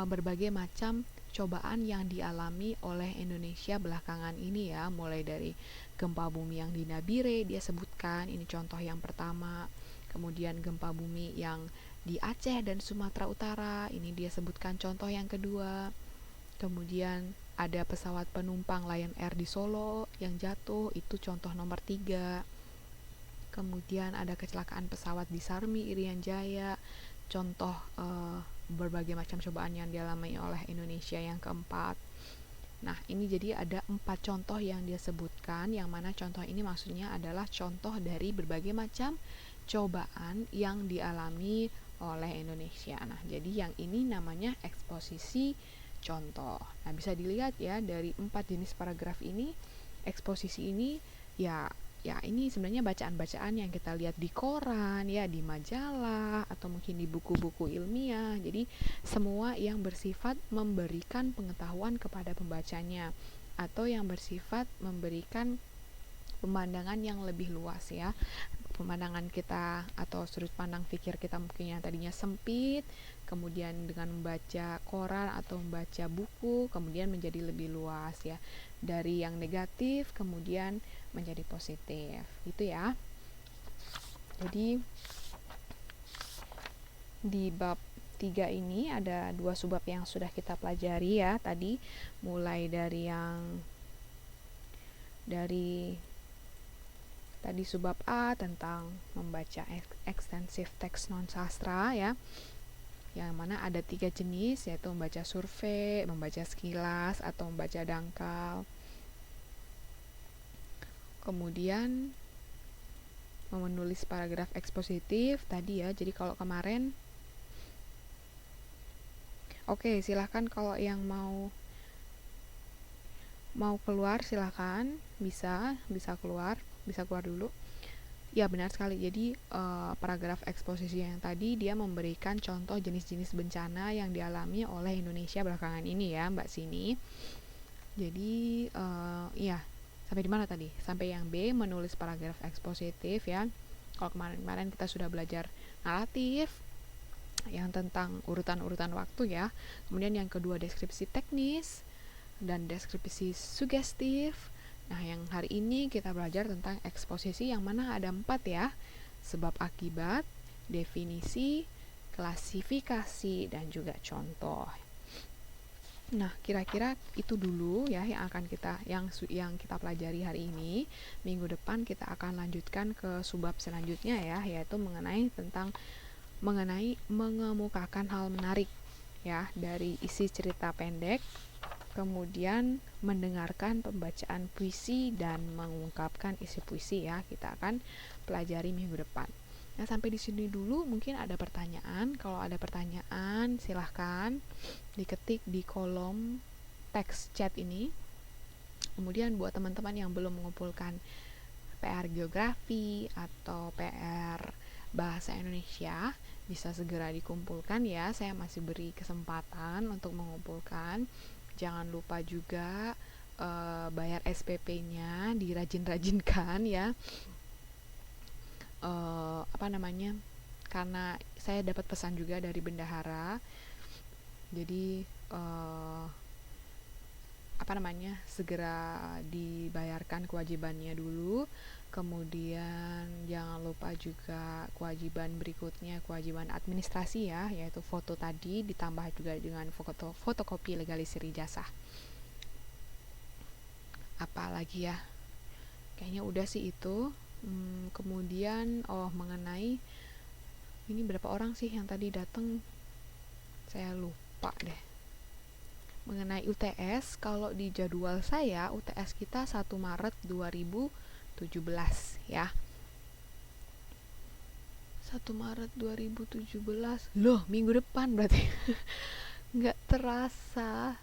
berbagai macam cobaan yang dialami oleh Indonesia belakangan ini ya, mulai dari gempa bumi yang di Nabire dia sebutkan, ini contoh yang pertama. Kemudian gempa bumi yang di Aceh dan Sumatera Utara, ini dia sebutkan contoh yang kedua. Kemudian ada pesawat penumpang Lion Air di Solo yang jatuh, itu contoh nomor 3. Kemudian ada kecelakaan pesawat di Sarmi, Irian Jaya, contoh berbagai macam cobaan yang dialami oleh Indonesia yang keempat. Nah, ini jadi ada 4 contoh yang dia sebutkan, yang mana contoh ini maksudnya adalah contoh dari berbagai macam cobaan yang dialami oleh Indonesia. Nah, jadi yang ini namanya eksposisi contoh. Nah, bisa dilihat ya dari 4 jenis paragraf ini, eksposisi ini ya ini sebenarnya bacaan-bacaan yang kita lihat di koran ya, di majalah atau mungkin di buku-buku ilmiah. Jadi semua yang bersifat memberikan pengetahuan kepada pembacanya atau yang bersifat memberikan pemandangan yang lebih luas ya. Pemandangan kita atau sudut pandang pikir kita mungkin yang tadinya sempit, kemudian dengan membaca koran atau membaca buku kemudian menjadi lebih luas ya, dari yang negatif kemudian menjadi positif gitu ya. Jadi di bab 3 ini ada 2 subbab yang sudah kita pelajari ya tadi, mulai dari tadi subbab A tentang membaca ekstensif teks non sastra ya, yang mana ada 3 jenis, yaitu membaca survei, membaca sekilas, atau membaca dangkal. Kemudian menulis paragraf ekspositif tadi ya. Jadi kalau kemarin silahkan kalau yang mau keluar silahkan, bisa keluar dulu. Ya, benar sekali. Jadi paragraf eksposisi yang tadi dia memberikan contoh jenis-jenis bencana yang dialami oleh Indonesia belakangan ini ya, Mbak Sini. Jadi sampai di mana tadi? Sampai yang B, menulis paragraf ekspositif ya. Kalau kemarin kita sudah belajar naratif yang tentang urutan-urutan waktu ya. Kemudian yang kedua deskripsi teknis dan deskripsi sugestif. Nah, yang hari ini kita belajar tentang eksposisi yang mana ada 4 ya. Sebab akibat, definisi, klasifikasi, dan juga contoh. Nah, kira-kira itu dulu ya yang akan kita yang kita pelajari hari ini. Minggu depan kita akan lanjutkan ke subbab selanjutnya ya, yaitu mengenai mengemukakan hal menarik ya dari isi cerita pendek, kemudian mendengarkan pembacaan puisi dan mengungkapkan isi puisi ya, kita akan pelajari minggu depan. Nah, sampai di sini dulu. Mungkin ada pertanyaan. Kalau ada pertanyaan silahkan diketik di kolom teks chat ini. Kemudian buat teman-teman yang belum mengumpulkan PR geografi atau PR bahasa Indonesia, bisa segera dikumpulkan ya. Saya masih beri kesempatan untuk mengumpulkan. Jangan lupa juga bayar SPP-nya, dirajin-rajinkan ya. karena saya dapat pesan juga dari bendahara, jadi segera dibayarkan kewajibannya dulu. Kemudian jangan lupa juga kewajiban berikutnya, kewajiban administrasi ya, yaitu foto tadi ditambah juga dengan fotokopi legalisir ijazah. Apalagi ya, kayaknya udah sih itu. Kemudian mengenai ini berapa orang sih yang tadi datang, saya lupa deh. Mengenai UTS, kalau di jadwal saya UTS kita 1 Maret 2017 ya. 1 Maret 2017. Loh, minggu depan berarti. Nggak terasa.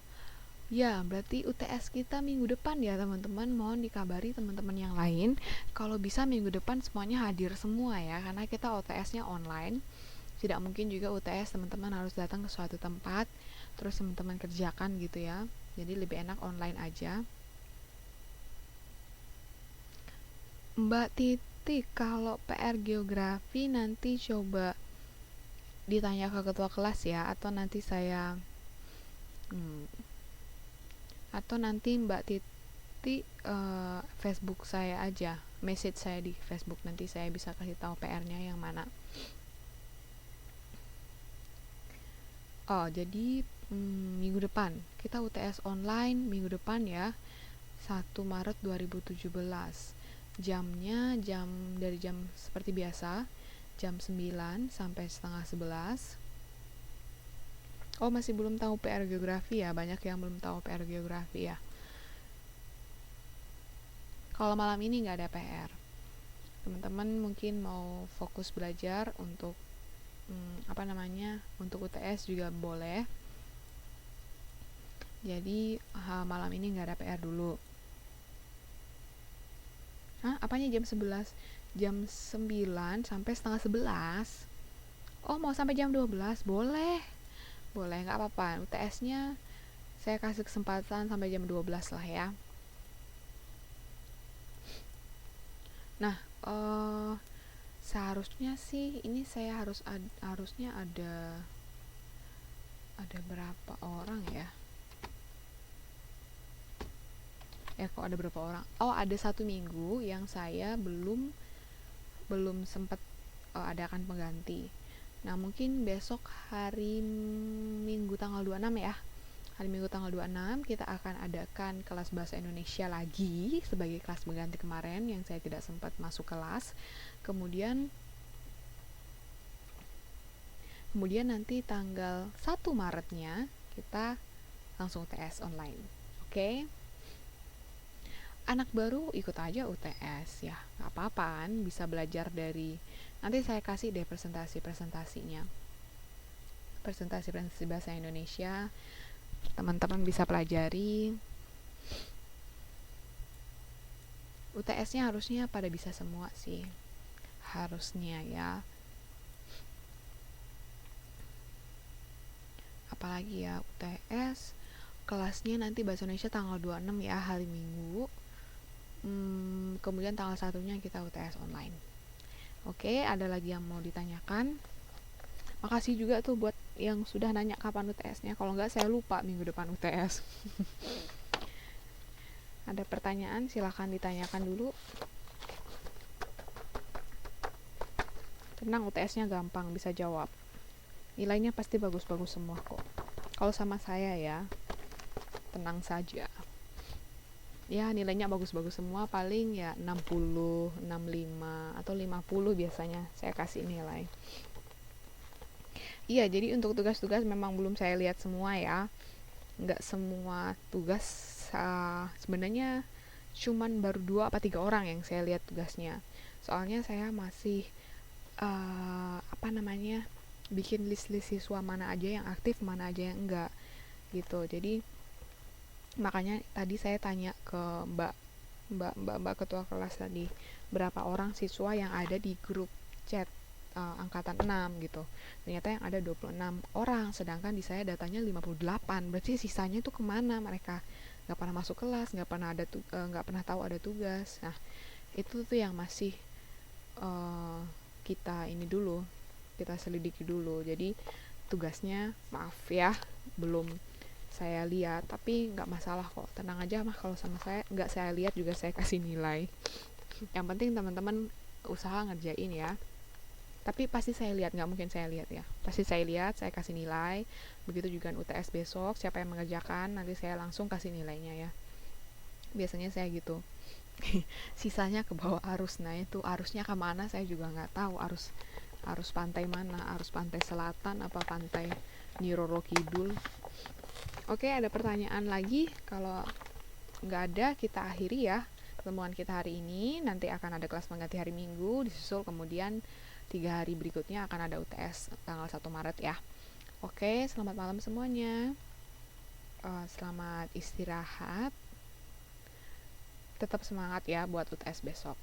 Ya, berarti UTS kita minggu depan ya teman-teman. Mohon dikabari teman-teman yang lain. Kalau bisa minggu depan semuanya hadir semua ya, karena kita UTS-nya online. Tidak mungkin juga UTS teman-teman harus datang ke suatu tempat terus teman-teman kerjakan gitu ya. Jadi lebih enak online aja. Mbak Titi, kalau PR geografi nanti coba ditanya ke ketua kelas ya, atau nanti Mbak Titi Facebook saya aja, message saya di Facebook, nanti saya bisa kasih tahu PR-nya yang mana. Jadi minggu depan kita UTS online minggu depan ya, 1 Maret 2017. Jamnya dari jam seperti biasa, jam 9 sampai setengah 11. Masih belum tahu PR geografi ya, banyak yang belum tahu PR geografi ya. Kalau malam ini nggak ada PR, teman-teman mungkin mau fokus belajar untuk untuk UTS juga boleh. Jadi malam ini nggak ada PR dulu. Apanya jam 11? Jam 9 sampai setengah 11. Mau sampai jam 12? Boleh, nggak apa-apa. UTS-nya saya kasih kesempatan sampai jam 12 lah ya. Nah, seharusnya sih ini saya harusnya ada berapa orang ya? Kok ada berapa orang? Ada 1 minggu yang saya belum sempat adakan pengganti. Nah, mungkin besok hari Minggu tanggal 26 ya. Hari Minggu tanggal 26 kita akan adakan kelas bahasa Indonesia lagi sebagai kelas pengganti kemarin yang saya tidak sempat masuk kelas. Kemudian nanti tanggal 1 Maretnya kita langsung UTS online. Oke? Anak baru ikut aja UTS ya, nggak apa-apa kan, bisa belajar dari, nanti saya kasih deh presentasi-presentasi bahasa Indonesia, teman-teman bisa pelajari. UTS-nya harusnya pada bisa semua sih, harusnya ya. Apalagi ya, UTS kelasnya nanti bahasa Indonesia tanggal 26 ya, hari Minggu. Kemudian tanggal 1-nya kita UTS online. Oke, ada lagi yang mau ditanyakan? Makasih juga tuh buat yang sudah nanya kapan UTS-nya. Kalau nggak saya lupa minggu depan UTS. Ada pertanyaan, silakan ditanyakan dulu. Tenang, UTS-nya gampang, bisa jawab. Nilainya pasti bagus-bagus semua kok. Kalau sama saya ya, tenang saja. Ya, nilainya bagus-bagus semua, paling ya 60, 65 atau 50 biasanya saya kasih nilai. Iya, jadi untuk tugas-tugas memang belum saya lihat semua ya. Nggak semua tugas, sebenarnya cuman baru 2 apa 3 orang yang saya lihat tugasnya. Soalnya saya masih bikin list-list siswa mana aja yang aktif, mana aja yang enggak gitu. Jadi makanya tadi saya tanya ke Mbak ketua kelas tadi, berapa orang siswa yang ada di grup chat angkatan 6 gitu. Ternyata yang ada 26 orang, sedangkan di saya datanya 58. Berarti sisanya itu kemana mereka? Nggak pernah masuk kelas, nggak pernah tahu ada tugas. Nah, itu tuh yang masih kita ini dulu, kita selidiki dulu. Jadi tugasnya, maaf ya, belum saya lihat, tapi nggak masalah kok, tenang aja mah, kalau sama saya nggak saya lihat juga saya kasih nilai. Yang penting teman-teman usaha ngerjain ya. Tapi pasti saya lihat, nggak mungkin saya lihat ya, pasti saya lihat, saya kasih nilai. Begitu juga UTS besok, siapa yang mengerjakan nanti saya langsung kasih nilainya ya, biasanya saya gitu. Sisanya ke bawah arus, nah itu arusnya kemana saya juga nggak tahu, arus pantai mana, arus pantai selatan apa pantai Nyiroro Kidul. Oke, ada pertanyaan lagi? Kalau nggak ada, kita akhiri ya pertemuan kita hari ini. Nanti akan ada kelas pengganti hari Minggu, disusul kemudian 3 hari berikutnya akan ada UTS tanggal 1 Maret ya. Oke, selamat malam semuanya. Selamat istirahat. Tetap semangat ya buat UTS besok.